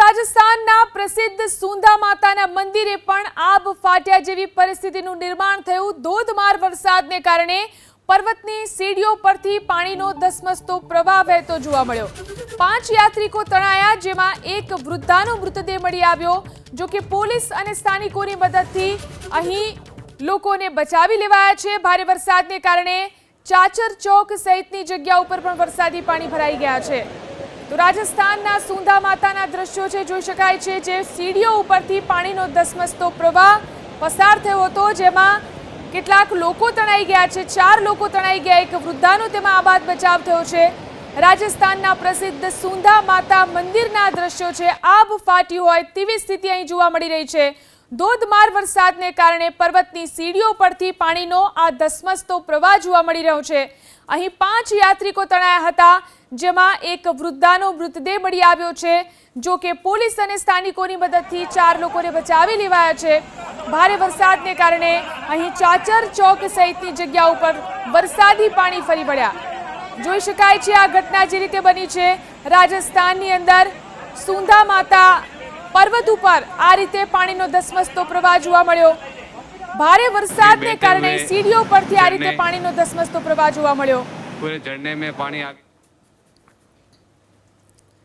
રાજસ્થાનના પ્રસિદ્ધ સુંધા માતાના મંદિરે પણ આબ ફાટ્યા જેવી પરિસ્થિતિનું નિર્માણ થયું। ધોધમાર વરસાદને કારણે પર્વતની સીડીઓ પરથી પાણીનો ધસમસતો પ્રવાહ વહેતો જોવા મળ્યો। 5 યાત્રિકો તણાયા, જેમાં એક વૃદ્ધાનો મૃતદેહ મળી આવ્યો। જો કે પોલીસ અને સ્થાનિકોની મદદથી અહીં લોકોને બચાવી લેવાયા છે। ભારે વરસાદને કારણે ચાચર ચોક સહિતની જગ્યા ઉપર પણ વરસાદી પાણી ભરાઈ ગયા છે। તો રાજસ્થાનના સુંધા માતાના દ્રશ્યો છે, જોઈ શકાય છે, જે સીડીઓ ઉપરથી પાણીનો ધસમસતો પ્રવાહ પસાર થયો હતો, જેમાં કેટલાક લોકો તણાઈ ગયા છે। 4 લોકો તણાઈ ગયા, એક વૃદ્ધાનો તેમાં આબાદ બચાવ થયો છે। રાજસ્થાનના પ્રસિદ્ધ સુંધા માતા મંદિરના દ્રશ્યો છે, આબ ફાટ્યું હોય તેવી સ્થિતિ અહીં જોવા મળી રહી છે। ધોધમાર વરસાદને કારણે પર્વતની સીડીઓ પરથી પાણીનો આ ધસમસતો પ્રવાહ જોવા મળી રહ્યો છે। અહીં 5 યાત્રિકો તણાયા હતા, જેમાં એક વૃદ્ધાનો મૃતદેહ મળી આવ્યો છે। જો કે પોલીસ અને સ્થાનિકોની મદદથી 4 લોકોને બચાવી લેવાયા છે। ભારે વરસાદને કારણે અહીં ચાચર ચોક સહિતની જગ્યા ઉપર વરસાદી પાણી ફરી વળ્યા। જોઈ શકાય છે આ ઘટના જે રીતે બની છે રાજસ્થાનની અંદર સુંધા માતા પર્વત ઉપર આ રીતે પાણીનો ધસમસતો પ્રવાહ જોવા મળ્યો। ભારે વરસાદને કારણે સીડીઓ પરથી આ રીતે પાણીનો ધસમસતો પ્રવાહ જોવા મળ્યો। पूरे झरने में पानी आ